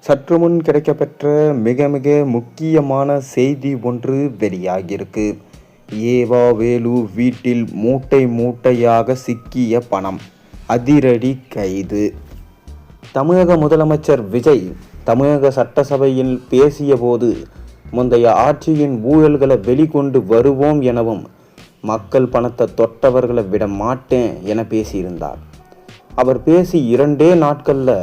சற்று முன் கிடைக்கப்பெற்ற மிக மிக முக்கியமான செய்தி ஒன்று வெளியாகியிருக்கு. ஏவா வேலு வீட்டில் மூட்டை மூட்டையாக சிக்கிய பணம், அதிரடி கைது. தமிழக முதலமைச்சர் விஜய் தமிழக சட்டசபையில் பேசிய போது முந்தைய ஆட்சியின் ஊழல்களை வெளிக்கொண்டு வருவோம் எனவும் மக்கள் பணத்தை தொட்டவர்களை விட மாட்டேன் என பேசியிருந்தார். அவர் பேசி 2 நாட்களில்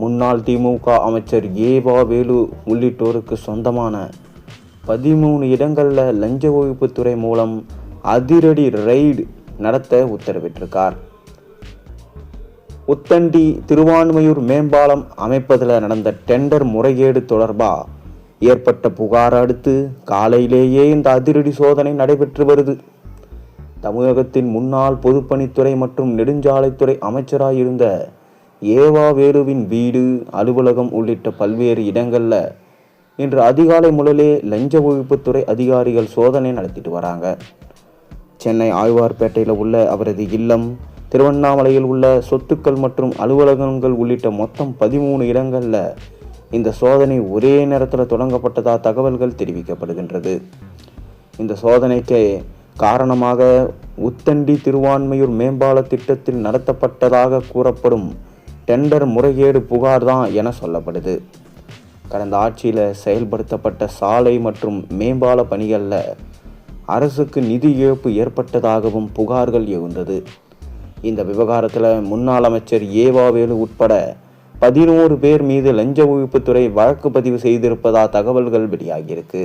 முன்னாள் திமுக அமைச்சர் ஏவா வேலு உள்ளிட்டோருக்கு சொந்தமான 13 இடங்களில் லஞ்ச ஒழிப்புத்துறை மூலம் அதிரடி ரெய்டு நடத்த உத்தரவிட்டிருக்கார். உத்தண்டி திருவான்மையூர் மேம்பாலம் அமைப்பதில் நடந்த டெண்டர் முறைகேடு தொடர்பாக ஏற்பட்ட புகார் அடுத்து காலையிலேயே இந்த அதிரடி சோதனை நடைபெற்று வருது. தமிழகத்தின் முன்னாள் பொதுப்பணித்துறை மற்றும் நெடுஞ்சாலைத்துறை அமைச்சராயிருந்த ஏவா வேலுவின் வீடு, அலுவலகம் உள்ளிட்ட பல்வேறு இடங்களில் இன்று அதிகாலை முதலே லஞ்ச ஒழிப்புத்துறை அதிகாரிகள் சோதனை நடத்திட்டு வராங்க. சென்னை ஆழ்வார்பேட்டையில் உள்ள அவரது இல்லம், திருவண்ணாமலையில் உள்ள சொத்துக்கள் மற்றும் அலுவலகங்கள் உள்ளிட்ட மொத்தம் 13 இடங்களில் இந்த சோதனை ஒரே நேரத்தில் தொடங்கப்பட்டதா தகவல்கள் தெரிவிக்கப்படுகின்றது. இந்த சோதனைக்கு காரணமாக உத்தண்டி திருவான்மையூர் மேம்பால திட்டத்தில் நடத்தப்பட்டதாக கூறப்படும் டெண்டர் முறைகேடு புகார் தான் என சொல்லப்படுது. கடந்த ஆட்சியில் செயல்படுத்தப்பட்ட சாலை மற்றும் மேம்பால பணிகளில் அரசுக்கு நிதி இழப்பு ஏற்பட்டதாகவும் புகார்கள் எழுந்தது. இந்த விவகாரத்தில் முன்னாள் அமைச்சர் ஏவா வேலு உட்பட 11 பேர் மீது லஞ்ச ஒழிப்புத்துறை வழக்கு பதிவு செய்திருப்பதா தகவல்கள் வெளியாகியிருக்கு.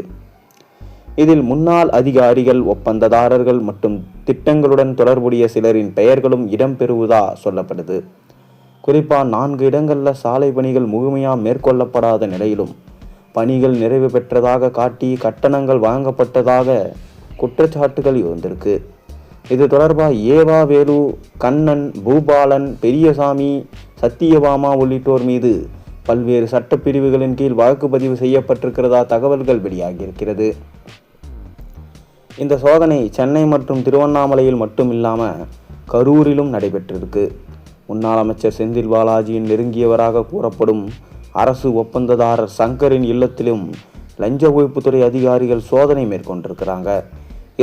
இதில் முன்னாள் அதிகாரிகள், ஒப்பந்ததாரர்கள் மற்றும் திட்டங்களுடன் தொடர்புடைய சிலரின் பெயர்களும் இடம்பெறுவதா சொல்லப்படுது. குறிப்பாக 4 இடங்களில் சாலை பணிகள் முழுமையாக மேற்கொள்ளப்படாத நிலையிலும் பணிகள் நிறைவு பெற்றதாக காட்டி கட்டணங்கள் வழங்கப்பட்டதாக குற்றச்சாட்டுகள் இருந்திருக்கு. இது தொடர்பாக ஏவா வேலு, கண்ணன், பூபாலன், பெரியசாமி, சத்தியபாமா உள்ளிட்டோர் மீது பல்வேறு சட்டப்பிரிவுகளின் கீழ் வழக்கு பதிவு செய்யப்பட்டிருக்கிறதா தகவல்கள் வெளியாகியிருக்கிறது. இந்த சோதனை சென்னை மற்றும் திருவண்ணாமலையில் மட்டும் இல்லாமல் கரூரிலும் நடைபெற்றிருக்கு. முன்னாள் அமைச்சர் செந்தில் பாலாஜியின் நெருங்கியவராக கூறப்படும் அரசு ஒப்பந்ததாரர் சங்கரின் இல்லத்திலும் லஞ்ச ஒழிப்புத்துறை அதிகாரிகள் சோதனை மேற்கொண்டிருக்கிறாங்க.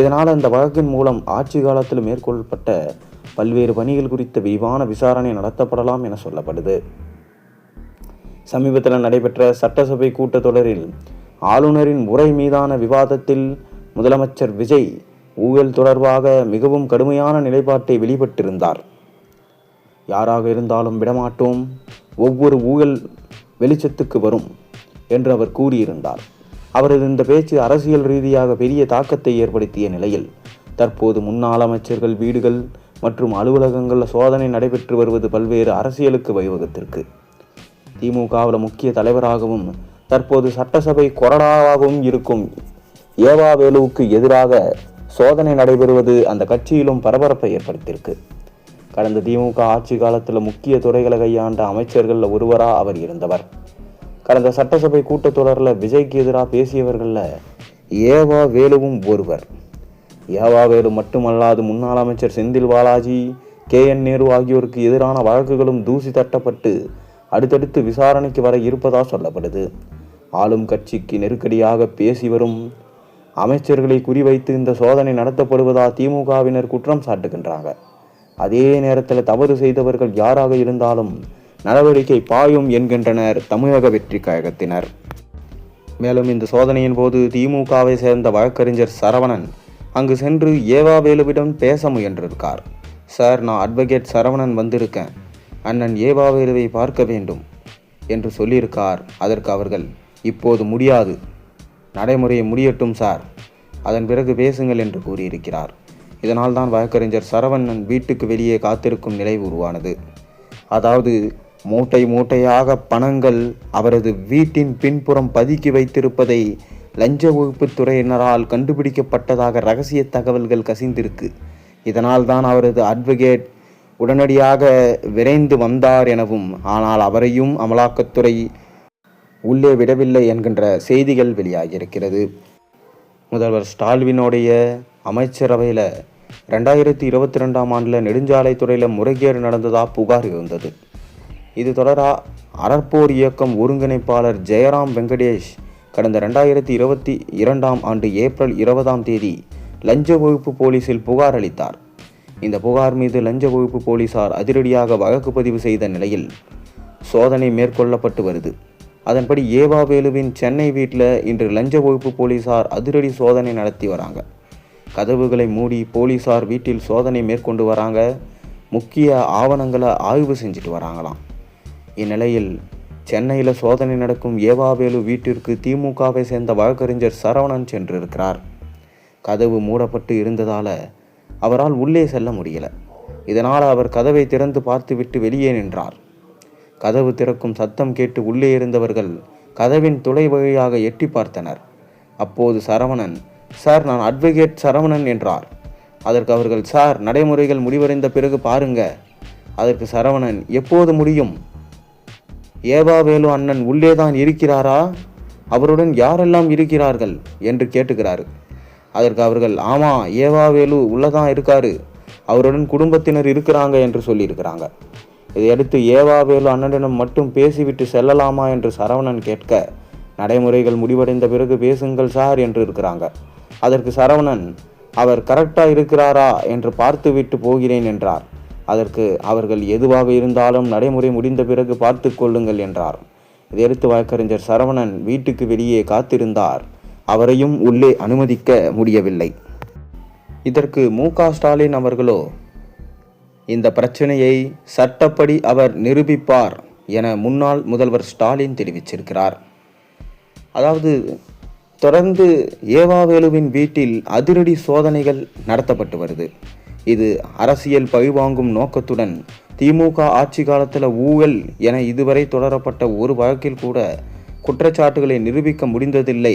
இதனால் இந்த வழக்கின் மூலம் ஆட்சி காலத்தில் மேற்கொள்ளப்பட்ட பல்வேறு பணிகள் குறித்த விரிவான விசாரணை நடத்தப்படலாம் என சொல்லப்படுது. சமீபத்தில் நடைபெற்ற சட்டசபை கூட்டத்தொடரில் ஆளுநரின் உரை மீதான விவாதத்தில் முதலமைச்சர் விஜய் ஊழல் தொடர்பாக மிகவும் கடுமையான நிலைப்பாட்டை வெளிப்பட்டிருந்தார். யாராக இருந்தாலும் விடமாட்டோம், ஒவ்வொரு ஊழல் வெளிச்சத்துக்கு வரும் என்று அவர் கூறியிருந்தார். அவரது இந்த பேச்சு அரசியல் ரீதியாக பெரிய தாக்கத்தை ஏற்படுத்திய நிலையில் தற்போது முன்னாள் அமைச்சர்கள் வீடுகள் மற்றும் அலுவலகங்களில் சோதனை நடைபெற்று வருவது பல்வேறு அரசியலுக்கு வழிவகுத்திருக்கு. திமுகவில் முக்கிய தலைவராகவும் தற்போது சட்டசபை கொறடாவாகவும் இருக்கும் ஏவா வேலுவுக்கு எதிராக சோதனை நடைபெறுவது அந்த கட்சியிலும் பரபரப்பை ஏற்படுத்தியிருக்கு. கடந்த திமுக ஆட்சி காலத்தில் முக்கிய துறைகளை கையாண்ட அமைச்சர்களில் ஒருவராக அவர் இருந்தவர். கடந்த சட்டசபை கூட்டத்தொடரில் விஜய்க்கு எதிராக பேசியவர்களில் ஏவா வேலுவும் ஒருவர். ஏவா வேலு மட்டுமல்லாது முன்னாள் அமைச்சர் செந்தில் பாலாஜி, KN நேரு ஆகியோருக்கு எதிரான வழக்குகளும் தூசி தட்டப்பட்டு அடுத்தடுத்து விசாரணைக்கு வர இருப்பதா சொல்லப்படுது. ஆளும் கட்சிக்கு நெருக்கடியாக பேசி வரும் அமைச்சர்களை குறிவைத்து இந்த சோதனை நடத்தப்படுவதா திமுகவினர் குற்றம் சாட்டுகின்றாங்க. அதே நேரத்தில் தவறு செய்தவர்கள் யாராக இருந்தாலும் நடவடிக்கை பாயும் என்கின்றனர் தமிழக வெற்றி கழகத்தினர். மேலும் இந்த சோதனையின் போது திமுகவை சேர்ந்த வழக்கறிஞர் சரவணன் அங்கு சென்று ஏவா வேலுவிடம் பேச முயன்றிருக்கார். சார், நான் அட்வொகேட் சரவணன் வந்திருக்கேன், அண்ணன் ஏவா வேலுவை பார்க்க வேண்டும் என்று சொல்லியிருக்கார். அதற்கு அவர்கள், இப்போது முடியாது, நடைமுறையை முடியட்டும் சார், அதன் பிறகு பேசுங்கள் என்று கூறியிருக்கிறார். இதனால் தான் வழக்கறிஞர் சரவணன் வீட்டுக்கு வெளியே காத்திருக்கும் நிலை உருவானது. அதாவது மூட்டை மூட்டையாக பணங்கள் அவரது வீட்டின் பின்புறம் பதுக்கி வைத்திருப்பதை லஞ்ச ஒழிப்புத்துறையினரால் கண்டுபிடிக்கப்பட்டதாக இரகசிய தகவல்கள் கசிந்திருக்கு. இதனால் தான் அவரது அட்வொகேட் உடனடியாக விரைந்து வந்தார் எனவும், ஆனால் அவரையும் அமலாக்கத்துறை உள்ளே விடவில்லை என்கின்ற செய்திகள் வெளியாகியிருக்கிறது. முதல்வர் ஸ்டாலினுடைய அமைச்சரவையில் 2022 ஆண்டில் நெடுஞ்சாலைத்துறையில் முறைகேடு நடந்ததாக புகார் இருந்தது. இது தொடராக அறப்போர் இயக்கம் ஒருங்கிணைப்பாளர் ஜெயராம் வெங்கடேஷ் கடந்த 2022ஆம் ஆண்டு ஏப்ரல் 20ஆம் தேதி லஞ்ச ஒழிப்பு போலீசில் புகார் அளித்தார். இந்த புகார் மீது லஞ்ச ஒழிப்பு போலீசார் அதிரடியாக வழக்கு பதிவு செய்த நிலையில் சோதனை மேற்கொள்ளப்பட்டு வருது. அதன்படி ஏவாவேலுவின் சென்னை வீட்டில் இன்று லஞ்ச ஒழிப்பு போலீசார் அதிரடி சோதனை நடத்தி வராங்க. கதவுகளை மூடி போலீசார் வீட்டில் சோதனை மேற்கொண்டு வராங்க. முக்கிய ஆவணங்களை ஆய்வு செஞ்சுட்டு வராங்களாம். இந்நிலையில் சென்னையில் சோதனை நடக்கும் ஏவாவேலு வீட்டிற்கு திமுகவை சேர்ந்த வழக்கறிஞர் சரவணன் சென்றிருக்கிறார். கதவு மூடப்பட்டு இருந்ததால் அவரால் உள்ளே செல்ல முடியல. இதனால் அவர் கதவை திறந்து பார்த்துவிட்டு வெளியே நின்றார். கதவு திறக்கும் சத்தம் கேட்டு உள்ளே இருந்தவர்கள் கதவின் துளை வழியாக எட்டி பார்த்தனர். அப்போது சரவணன், சார் நான் அட்வொகேட் சரவணன் என்றார். அதற்கு அவர்கள், சார் நடைமுறைகள் முடிவடைந்த பிறகு பாருங்க. அதற்கு சரவணன், எப்போது முடியும்? ஏவாவேலு அண்ணன் உள்ளேதான் இருக்கிறாரா? அவருடன் யாரெல்லாம் இருக்கிறார்கள் என்று கேட்டுக்கிறாரு. அதற்கு அவர்கள், ஆமா ஏவாவேலு உள்ளதான் இருக்காரு, அவருடன் குடும்பத்தினர் இருக்கிறாங்க என்று சொல்லியிருக்கிறாங்க. இதையடுத்து ஏவாவேலு அண்ணனிடம் மட்டும் பேசிவிட்டு செல்லலாமா என்று சரவணன் கேட்க, நடைமுறைகள் முடிவடைந்த பிறகு பேசுங்கள் சார் என்று இருக்கிறாங்க. அதற்கு சரவணன், அவர் கரெக்டா இருக்கிறாரா என்று பார்த்துவிட்டு போகிறேன் என்றார். அதற்கு அவர்கள், எதுவாக இருந்தாலும் நடைமுறை முடிந்த பிறகு பார்த்து கொள்ளுங்கள் என்றார். இதையடுத்து வழக்கறிஞர் சரவணன் வீட்டுக்கு வெளியே காத்திருந்தார். அவரையும் உள்ளே அனுமதிக்க முடியவில்லை. இதற்கு மு.க. ஸ்டாலின் அவர்களோ, இந்த பிரச்சனையை சட்டப்படி அவர் நிரூபிப்பார் என முன்னாள் முதல்வர் ஸ்டாலின் தெரிவிச்சிருக்கிறார். அதாவது தொடர்ந்து ஏவாவேலுவின் வீட்டில் அதிரடி சோதனைகள் நடத்தப்பட்டு வருது. இது அரசியல் பழிவாங்கும் நோக்கத்துடன் திமுக ஆட்சி காலத்தில் ஊழல் என இதுவரை தொடரப்பட்ட ஒரு வழக்கில் கூட குற்றச்சாட்டுகளை நிரூபிக்க முடிந்ததில்லை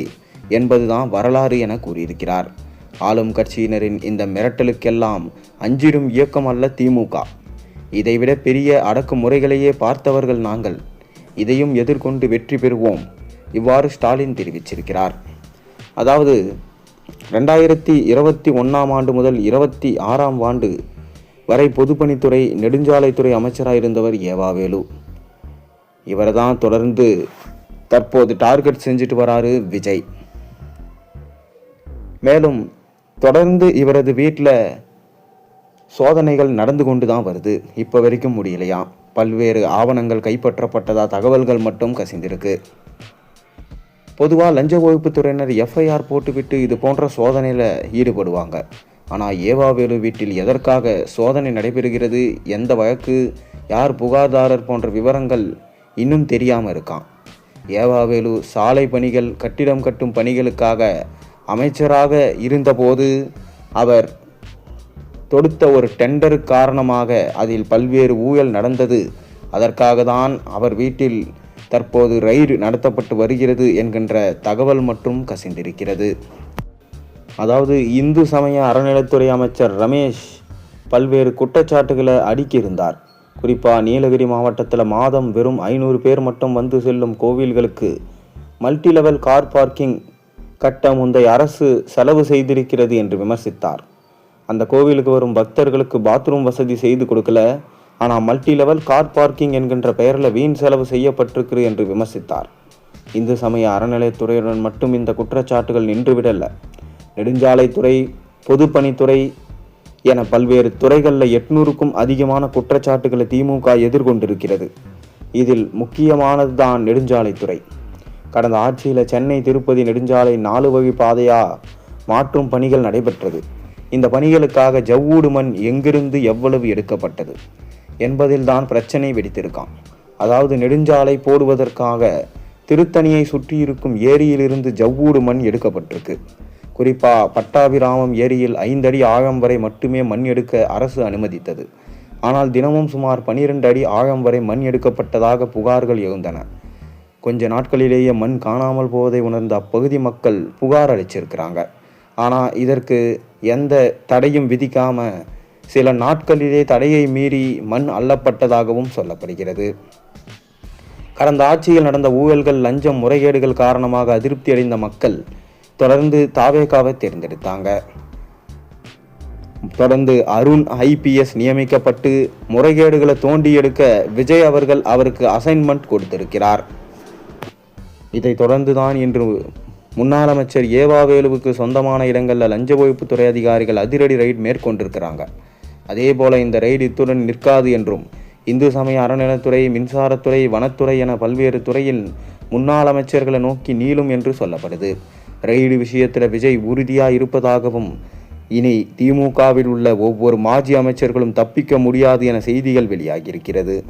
என்பதுதான் வரலாறு என கூறியிருக்கிறார். ஆளும் கட்சியினரின் இந்த மிரட்டலுக்கெல்லாம் அஞ்சிடும் இயக்கம் அல்ல திமுக. இதைவிட பெரிய அடக்குமுறைகளையே பார்த்தவர்கள் நாங்கள். இதையும் எதிர்கொண்டு வெற்றி பெறுவோம், இவ்வாறு ஸ்டாலின் தெரிவிச்சிருக்கிறார். அதாவது 2021ஆம் ஆண்டு முதல் 26ஆம் ஆண்டு வரை பொதுப்பணித்துறை நெடுஞ்சாலைத்துறை அமைச்சராக இருந்தவர் ஏவாவேலு. இவர்தான் தொடர்ந்து தற்போது டார்கெட் செஞ்சுட்டு வராரு விஜய். மேலும் தொடர்ந்து இவரது வீட்டில் சோதனைகள் நடந்து கொண்டு தான் வருது. இப்போ வரைக்கும் முடியலையா. பல்வேறு ஆவணங்கள் கைப்பற்றப்பட்டதா தகவல்கள் மட்டும் கசிந்திருக்கு. பொதுவாக லஞ்ச ஒழிப்புத்துறையினர் எஃப்ஐஆர் போட்டுவிட்டு இது போன்ற சோதனையில் ஈடுபடுவாங்க. ஆனால் ஏவாவேலு வீட்டில் எதற்காக சோதனை நடைபெறுகிறது, எந்த வழக்கு, யார் புகார்தாரர் போன்ற விவரங்கள் இன்னும் தெரியாமல் இருக்கான். ஏவாவேலு சாலை பணிகள், கட்டிடம் கட்டும் பணிகளுக்காக அமைச்சராக இருந்தபோது அவர் தொடுத்த ஒரு டெண்டர் காரணமாக அதில் பல்வேறு ஊழல் நடந்தது. அதற்காக தான் அவர் வீட்டில் தற்போது ரெய்டு நடத்தப்பட்டு வருகிறது என்கின்ற தகவல் மற்றும் கசிந்திருக்கிறது. அதாவது இந்து சமய அறநிலைத்துறை அமைச்சர் ரமேஷ் பல்வேறு குற்றச்சாட்டுகளை அடுக்கியிருந்தார். குறிப்பாக நீலகிரி மாவட்டத்தில் மாதம் வெறும் 500 பேர் மட்டும் வந்து செல்லும் கோவில்களுக்கு மல்டி லெவல் கார் பார்க்கிங் கட்ட முந்தைய அரசு செலவு செய்திருக்கிறது என்று விமர்சித்தார். அந்த கோவிலுக்கு வரும் பக்தர்களுக்கு பாத்ரூம் வசதி செய்து கொடுக்கல, ஆனால் மல்டி லெவல் கார் பார்க்கிங் என்கின்ற பெயரில் வீண் செலவு செய்யப்பட்டிருக்கு என்று விமர்சித்தார். இந்து சமய அறநிலையத்துறையுடன் மட்டும் இந்த குற்றச்சாட்டுகள் நின்றுவிடல. நெடுஞ்சாலைத்துறை, பொதுப்பணித்துறை என பல்வேறு துறைகளில் 800க்கும் அதிகமான குற்றச்சாட்டுகளை திமுக எதிர்கொண்டிருக்கிறது. இதில் முக்கியமானதுதான் நெடுஞ்சாலைத்துறை. கடந்த ஆட்சியில் சென்னை திருப்பதி நெடுஞ்சாலை 4 வழி பாதையா மாற்றும் பணிகள் நடைபெற்றது. இந்த பணிகளுக்காக ஜவ்வூடு மண் எங்கிருந்து எவ்வளவு எடுக்கப்பட்டது என்பதில் தான் பிரச்சனை வெடித்திருக்கான். அதாவது நெடுஞ்சாலை போடுவதற்காக திருத்தணியை சுற்றியிருக்கும் ஏரியிலிருந்து ஜவ்வூடு மண் எடுக்கப்பட்டிருக்கு. குறிப்பாக பட்டாபிராமம் ஏரியில் 5 அடி ஆழம் வரை மட்டுமே மண் எடுக்க அரசு அனுமதித்தது. ஆனால் தினமும் சுமார் 12 அடி ஆழம் வரை மண் எடுக்கப்பட்டதாக புகார்கள் எழுந்தன. கொஞ்ச நாட்களிலேயே மண் காணாமல் போவதை உணர்ந்த அப்பகுதி மக்கள் புகார் அளிச்சிருக்கிறாங்க. ஆனால் இதற்கு எந்த தடையும் விதிக்காமல் சில நாட்களிலே தடையை மீறி மண் அள்ளப்பட்டதாகவும் சொல்லப்படுகிறது. கடந்த ஆட்சியில் நடந்த ஊழல்கள், லஞ்சம், முறைகேடுகள் காரணமாக அதிருப்தி அடைந்த மக்கள் தொடர்ந்து தாவேகாவை தேர்ந்தெடுத்தாங்க. தொடர்ந்து அருண் IPS நியமிக்கப்பட்டு முறைகேடுகளை தோண்டி எடுக்க விஜய் அவர்கள் அவருக்கு அசைன்மெண்ட் கொடுத்திருக்கிறார். இதைத் தொடர்ந்துதான் இன்று முன்னாள் அமைச்சர் ஏவாவேலுவுக்கு சொந்தமான இடங்களில் லஞ்ச ஒழிப்புத்துறை அதிகாரிகள் அதிரடி ரெய்டு மேற்கொண்டிருக்கிறாங்க. அதே போல இந்த ரெய்டு இத்துடன் நிற்காது என்றும் இந்து சமய அறநிலையத்துறை, மின்சாரத்துறை, வனத்துறை என பல்வேறு துறையில் முன்னாள் அமைச்சர்களை நோக்கி நீளும் என்று சொல்லப்படுது. ரெய்டு விஷயத்தில் விஜய் உறுதியாக இருப்பதாகவும் இனி திமுகவில் உள்ள ஒவ்வொரு மாஜி அமைச்சர்களும் தப்பிக்க முடியாது என செய்திகள் வெளியாகியிருக்கிறது.